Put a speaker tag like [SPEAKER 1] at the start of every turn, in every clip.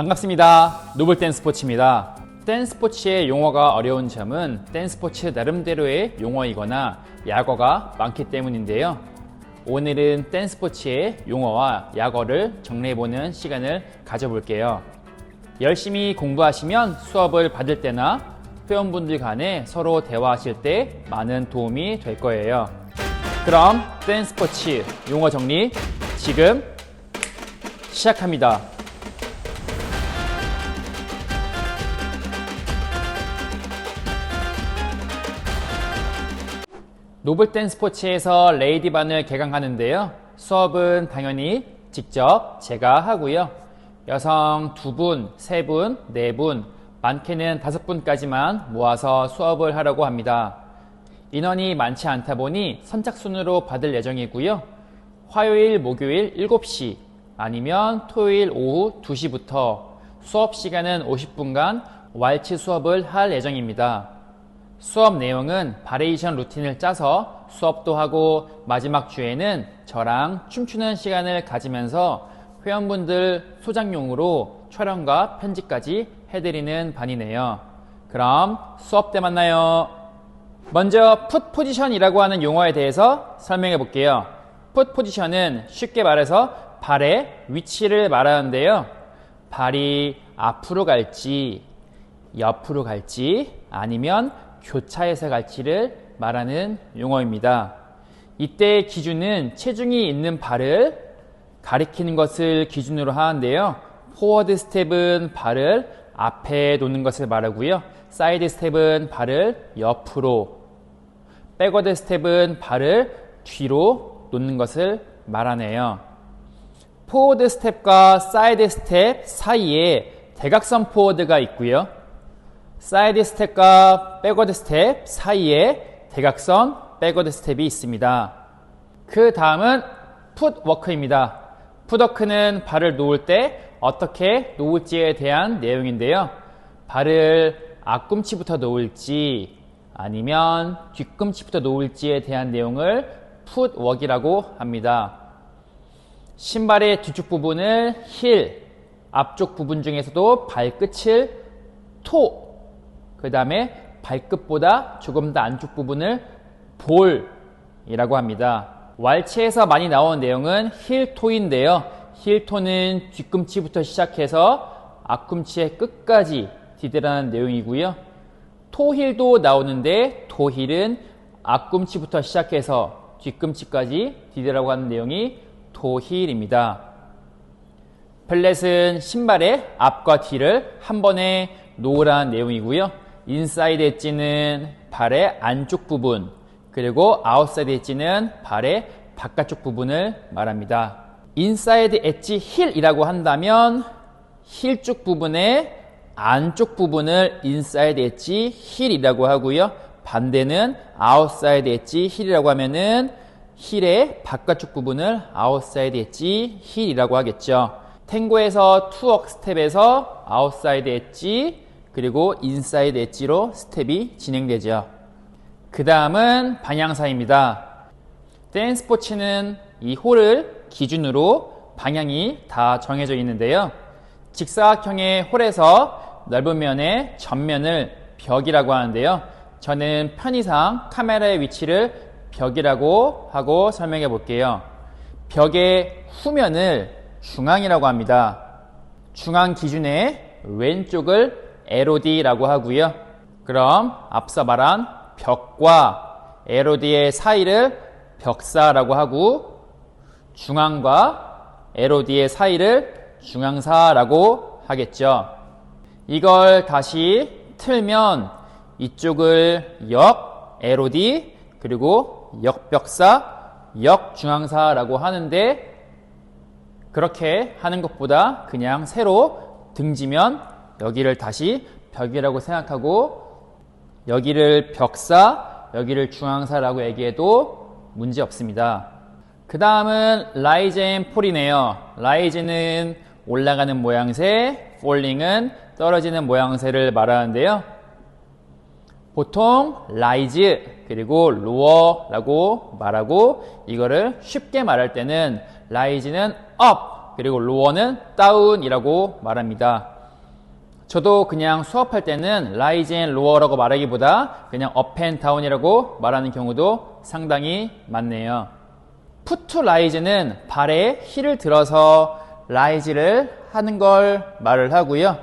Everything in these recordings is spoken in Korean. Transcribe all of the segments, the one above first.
[SPEAKER 1] 반갑습니다. 노블 댄스포츠입니다. 댄스포츠의 용어가 어려운 점은 댄스포츠 나름대로의 용어이거나 약어가 많기 때문인데요. 오늘은 댄스포츠의 용어와 약어를 정리해보는 시간을 가져볼게요. 열심히 공부하시면 수업을 받을 때나 회원분들 간에 서로 대화하실 때 많은 도움이 될 거예요. 그럼 댄스포츠 용어 정리 지금 시작합니다. 노블 댄스포츠에서 레이디반을 개강하는데요. 수업은 당연히 직접 제가 하고요. 여성 2분, 3분, 4분, 많게는 5분까지만 모아서 수업을 하려고 합니다. 인원이 많지 않다 보니 선착순으로 받을 예정이고요. 화요일, 목요일 7시 아니면 토요일 오후 2시부터 수업 시간은 50분간 왈츠 수업을 할 예정입니다. 수업 내용은 바리에이션 루틴을 짜서 수업도 하고 마지막 주에는 저랑 춤추는 시간을 가지면서 회원분들 소장용으로 촬영과 편집까지 해드리는 반이네요. 그럼 수업 때 만나요. 먼저 풋 포지션이라고 하는 용어에 대해서 설명해 볼게요. 풋 포지션은 쉽게 말해서 발의 위치를 말하는데요. 발이 앞으로 갈지 옆으로 갈지 아니면 교차해서 갈지를 말하는 용어입니다. 이때 기준은 체중이 있는 발을 가리키는 것을 기준으로 하는데요. 포워드 스텝은 발을 앞에 놓는 것을 말하고요. 사이드 스텝은 발을 옆으로, 백워드 스텝은 발을 뒤로 놓는 것을 말하네요. 포워드 스텝과 사이드 스텝 사이에 대각선 포워드가 있고요. 사이드 스텝과 백워드 스텝 사이에 대각선 백워드 스텝이 있습니다. 그 다음은 풋워크입니다. 풋워크는 발을 놓을 때 어떻게 놓을지에 대한 내용인데요. 발을 앞꿈치부터 놓을지 아니면 뒤꿈치부터 놓을지에 대한 내용을 풋워크라고 합니다. 신발의 뒤쪽 부분을 힐, 앞쪽 부분 중에서도 발끝을 토, 그 다음에 발끝보다 조금 더 안쪽 부분을 볼이라고 합니다. 왈츠에서 많이 나온 내용은 힐토인데요. 힐토는 뒤꿈치부터 시작해서 앞꿈치의 끝까지 디디라는 내용이고요. 토힐도 나오는데 토힐은 앞꿈치부터 시작해서 뒤꿈치까지 디디라고 하는 내용이 토힐입니다. 플랫은 신발의 앞과 뒤를 한 번에 놓으라는 내용이고요. 인사이드 엣지는 발의 안쪽 부분, 그리고 아웃사이드 엣지는 발의 바깥쪽 부분을 말합니다. 인사이드 엣지 힐이라고 한다면 힐 쪽 부분의 안쪽 부분을 인사이드 엣지 힐이라고 하고요. 반대는 아웃사이드 엣지 힐이라고 하면은 힐의 바깥쪽 부분을 아웃사이드 엣지 힐이라고 하겠죠. 탱고에서 투워크 스텝에서 아웃사이드 엣지 그리고 인사이드 엣지로 스텝이 진행되죠. 그 다음은 방향사입니다. 댄스포츠는 이 홀을 기준으로 방향이 다 정해져 있는데요. 직사각형의 홀에서 넓은 면의 전면을 벽이라고 하는데요. 저는 편의상 카메라의 위치를 벽이라고 하고 설명해 볼게요. 벽의 후면을 중앙이라고 합니다. 중앙 기준의 왼쪽을 LOD라고 하고요. 그럼 앞서 말한 벽과 LOD의 사이를 벽사라고 하고 중앙과 LOD의 사이를 중앙사라고 하겠죠. 이걸 다시 틀면 이쪽을 역 LOD 그리고 역벽사, 역중앙사라고 하는데 그렇게 하는 것보다 그냥 세로 등지면 여기를 다시 벽이라고 생각하고 여기를 벽사, 여기를 중앙사라고 얘기해도 문제 없습니다. 그 다음은 라이즈 앤 폴이네요. 라이즈는 올라가는 모양새, 폴링은 떨어지는 모양새를 말하는데요. 보통 라이즈 그리고 로어라고 말하고 이거를 쉽게 말할 때는 라이즈는 up 그리고 lower는 down이라고 말합니다. 저도 그냥 수업할 때는 rise and lower라고 말하기보다 그냥 up and down이라고 말하는 경우도 상당히 많네요. put to rise는 발에 힐을 들어서 rise를 하는 걸 말을 하고요.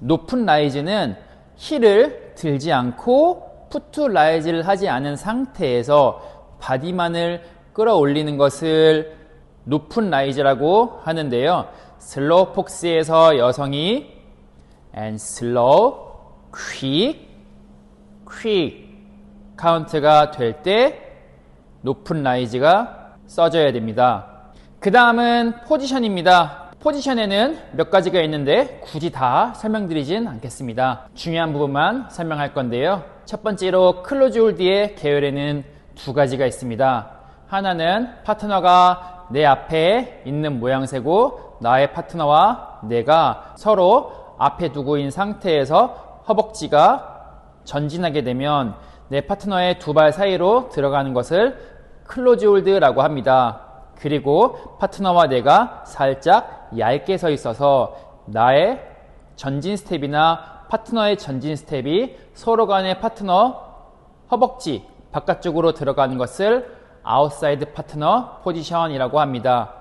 [SPEAKER 1] 높은 rise는 힐을 들지 않고 put to rise를 하지 않은 상태에서 바디만을 끌어올리는 것을 높은 rise라고 하는데요. 슬로우 폭스에서 여성이 and slow, quick 카운트가 될 때 높은 rise가 써져야 됩니다. 그 다음은 포지션입니다. 포지션에는 몇 가지가 있는데 굳이 다 설명드리진 않겠습니다. 중요한 부분만 설명할 건데요. 첫 번째로 클로즈 홀드의 계열에는 두 가지가 있습니다. 하나는 파트너가 내 앞에 있는 모양새고 나의 파트너와 내가 서로 앞에 두고 있는 상태에서 허벅지가 전진하게 되면 내 파트너의 두 발 사이로 들어가는 것을 클로즈 홀드라고 합니다. 그리고 파트너와 내가 살짝 얇게 서 있어서 나의 전진 스텝이나 파트너의 전진 스텝이 서로 간의 파트너 허벅지 바깥쪽으로 들어가는 것을 아웃사이드 파트너 포지션이라고 합니다.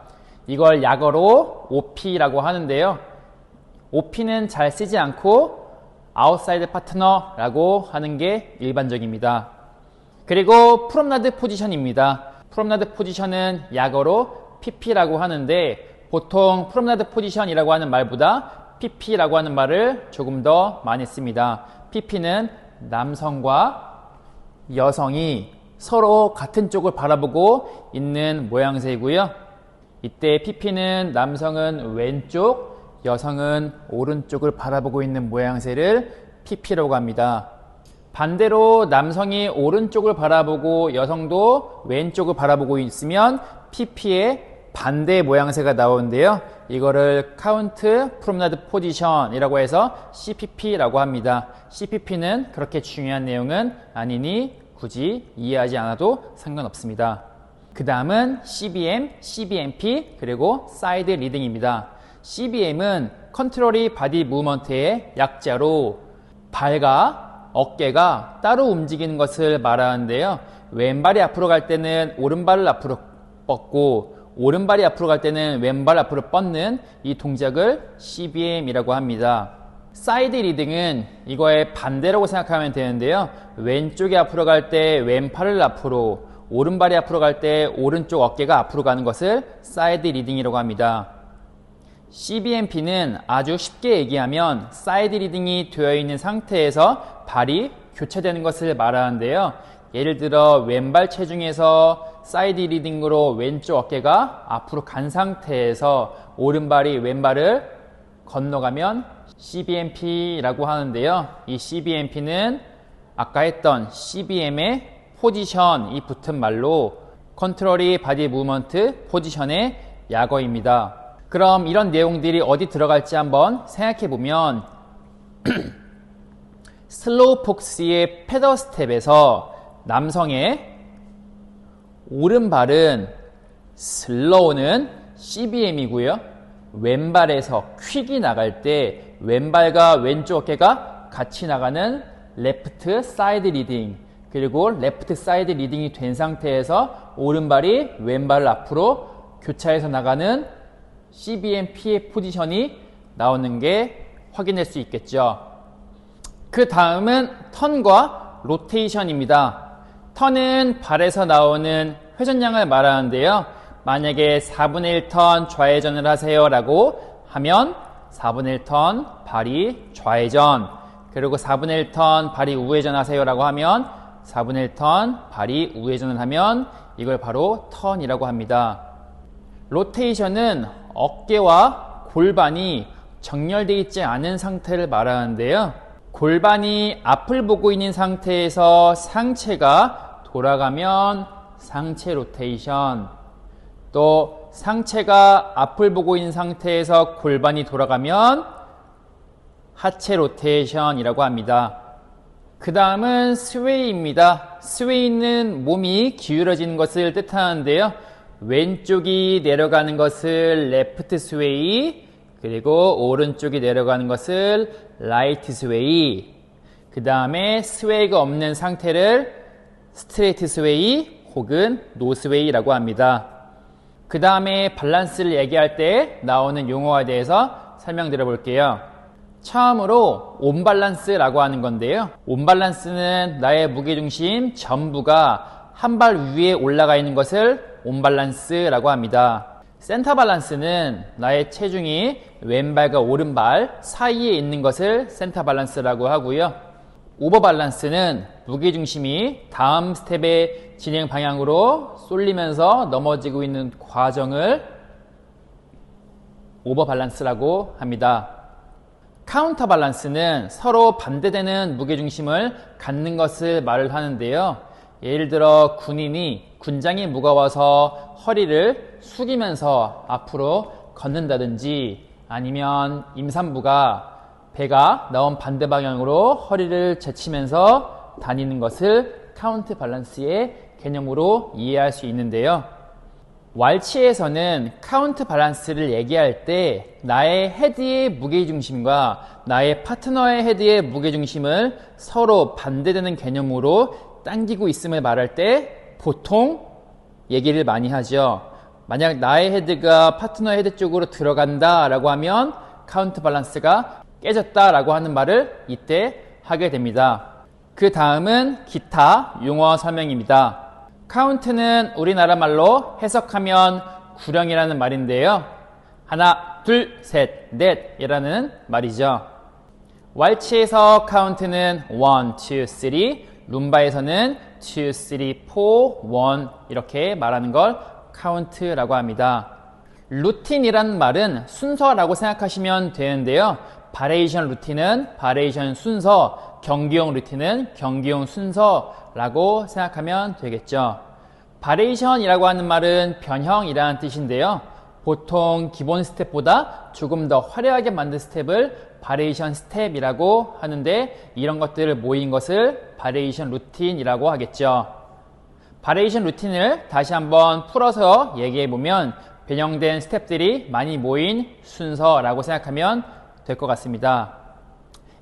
[SPEAKER 1] 이걸 약어로 OP라고 하는데요. OP는 잘 쓰지 않고 아웃사이드 파트너라고 하는 게 일반적입니다. 그리고 프롬나드 포지션입니다. 프롬나드 포지션은 약어로 PP라고 하는데 보통 프롬나드 포지션이라고 하는 말보다 PP라고 하는 말을 조금 더 많이 씁니다. PP는 남성과 여성이 서로 같은 쪽을 바라보고 있는 모양새이고요. 이때 PP는 남성은 왼쪽, 여성은 오른쪽을 바라보고 있는 모양새를 PP라고 합니다. 반대로 남성이 오른쪽을 바라보고 여성도 왼쪽을 바라보고 있으면 PP의 반대 모양새가 나오는데요. 이거를 카운트 프롬나드 포지션이라고 해서 CPP라고 합니다. CPP는 그렇게 중요한 내용은 아니니 굳이 이해하지 않아도 상관없습니다. 그 다음은 CBM, CBMP 그리고 사이드 리딩입니다. CBM은 컨트롤리 바디 무브먼트의 약자로 발과 어깨가 따로 움직이는 것을 말하는데요. 왼발이 앞으로 갈 때는 오른발을 앞으로 뻗고 오른발이 앞으로 갈 때는 왼발 앞으로 뻗는 이 동작을 CBM이라고 합니다. 사이드 리딩은 이거의 반대라고 생각하면 되는데요. 왼쪽이 앞으로 갈 때 왼팔을 앞으로, 오른발이 앞으로 갈 때 오른쪽 어깨가 앞으로 가는 것을 사이드 리딩이라고 합니다. CBMP는 아주 쉽게 얘기하면 사이드 리딩이 되어 있는 상태에서 발이 교차되는 것을 말하는데요. 예를 들어 왼발 체중에서 사이드 리딩으로 왼쪽 어깨가 앞으로 간 상태에서 오른발이 왼발을 건너가면 CBMP라고 하는데요. 이 CBMP는 아까 했던 CBM의 포지션이 붙은 말로 컨트롤리 바디 무브먼트 포지션의 약어입니다. 그럼 이런 내용들이 어디 들어갈지 한번 생각해 보면 슬로우 폭스의 패더 스텝에서 남성의 오른발은 슬로우는 CBM이고요. 왼발에서 퀵이 나갈 때 왼발과 왼쪽 어깨가 같이 나가는 레프트 사이드 리딩, 그리고 레프트 사이드 리딩이 된 상태에서 오른발이 왼발을 앞으로 교차해서 나가는 CBMP의 포지션이 나오는 게 확인할 수 있겠죠. 그 다음은 턴과 로테이션입니다. 턴은 발에서 나오는 회전량을 말하는데요. 만약에 4분의 1턴 좌회전을 하세요 라고 하면 4분의 1턴 발이 좌회전, 그리고 4분의 1턴 발이 우회전 하세요 라고 하면 4분의 1턴 발이 우회전을 하면 이걸 바로 턴이라고 합니다. 로테이션은 어깨와 골반이 정렬되어 있지 않은 상태를 말하는데요. 골반이 앞을 보고 있는 상태에서 상체가 돌아가면 상체 로테이션, 또 상체가 앞을 보고 있는 상태에서 골반이 돌아가면 하체 로테이션이라고 합니다. 그 다음은 스웨이입니다. 스웨이는 몸이 기울어지는 것을 뜻하는데요. 왼쪽이 내려가는 것을 left sway, 그리고 오른쪽이 내려가는 것을 right sway, 그 다음에 sway가 없는 상태를 straight sway 혹은 no sway라고 합니다. 그 다음에 밸런스를 얘기할 때 나오는 용어에 대해서 설명드려 볼게요. 처음으로 온밸런스라고 하는 건데요. 온밸런스는 나의 무게중심 전부가 한 발 위에 올라가 있는 것을 온밸런스라고 합니다. 센터 밸런스는 나의 체중이 왼발과 오른발 사이에 있는 것을 센터 밸런스라고 하고요. 오버 밸런스는 무게중심이 다음 스텝의 진행 방향으로 쏠리면서 넘어지고 있는 과정을 오버 밸런스라고 합니다. 카운터 밸런스는 서로 반대되는 무게중심을 갖는 것을 말을 하는데요. 예를 들어 군장이 무거워서 허리를 숙이면서 앞으로 걷는다든지, 아니면 임산부가 배가 나온 반대 방향으로 허리를 제치면서 다니는 것을 카운트 밸런스의 개념으로 이해할 수 있는데요. 왈치에서는 카운트 밸런스를 얘기할 때 나의 헤드의 무게중심과 나의 파트너의 헤드의 무게중심을 서로 반대되는 개념으로 당기고 있음을 말할 때 보통 얘기를 많이 하죠. 만약 나의 헤드가 파트너의 헤드 쪽으로 들어간다 라고 하면 카운트 밸런스가 깨졌다 라고 하는 말을 이때 하게 됩니다. 그 다음은 기타 용어 설명입니다. 카운트는 우리나라 말로 해석하면 구령이라는 말인데요. 하나, 둘, 셋, 넷 이라는 말이죠. 왈치에서 카운트는 1, 2, 3, 룸바에서는 2, 3, 4, 1 이렇게 말하는 걸 카운트라고 합니다. 루틴이라는 말은 순서라고 생각하시면 되는데요. 바레이션 루틴은 바레이션 순서, 경기용 루틴은 경기용 순서라고 생각하면 되겠죠. 바레이션이라고 하는 말은 변형이라는 뜻인데요. 보통 기본 스텝보다 조금 더 화려하게 만든 스텝을 바레이션 스텝이라고 하는데, 이런 것들을 모인 것을 바레이션 루틴이라고 하겠죠. 바레이션 루틴을 다시 한번 풀어서 얘기해 보면 변형된 스텝들이 많이 모인 순서라고 생각하면 될 것 같습니다.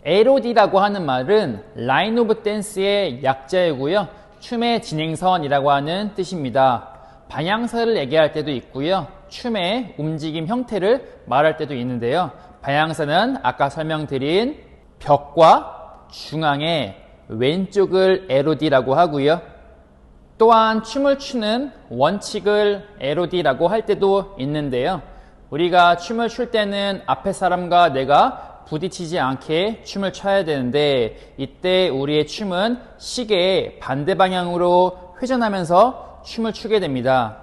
[SPEAKER 1] LOD라고 하는 말은 라인 오브 댄스의 약자이고요. 춤의 진행선이라고 하는 뜻입니다. 방향선을 얘기할 때도 있고요. 춤의 움직임 형태를 말할 때도 있는데요. 방향선은 아까 설명드린 벽과 중앙의 왼쪽을 LOD라고 하고요. 또한 춤을 추는 원칙을 LOD라고 할 때도 있는데요. 우리가 춤을 출 때는 앞에 사람과 내가 부딪히지 않게 춤을 춰야 되는데, 이때 우리의 춤은 시계의 반대 방향으로 회전하면서 춤을 추게 됩니다.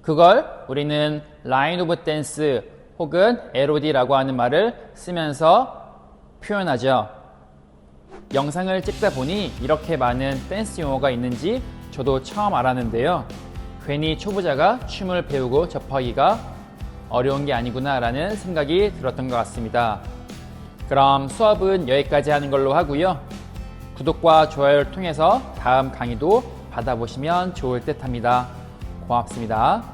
[SPEAKER 1] 그걸 우리는 라인 오브 댄스 혹은 LOD라고 하는 말을 쓰면서 표현하죠. 영상을 찍다 보니 이렇게 많은 댄스 용어가 있는지 저도 처음 알았는데요. 괜히 초보자가 춤을 배우고 접하기가 어려운 게 아니구나 라는 생각이 들었던 것 같습니다. 그럼 수업은 여기까지 하는 걸로 하고요. 구독과 좋아요를 통해서 다음 강의도 받아보시면 좋을 듯 합니다. 고맙습니다.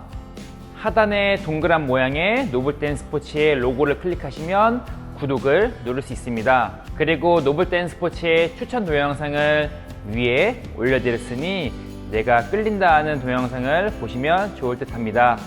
[SPEAKER 1] 하단에 동그란 모양의 노블댄 스포츠의 로고를 클릭하시면 구독을 누를 수 있습니다. 그리고 노블댄 스포츠의 추천 동영상을 위에 올려드렸으니 내가 끌린다 하는 동영상을 보시면 좋을 듯 합니다.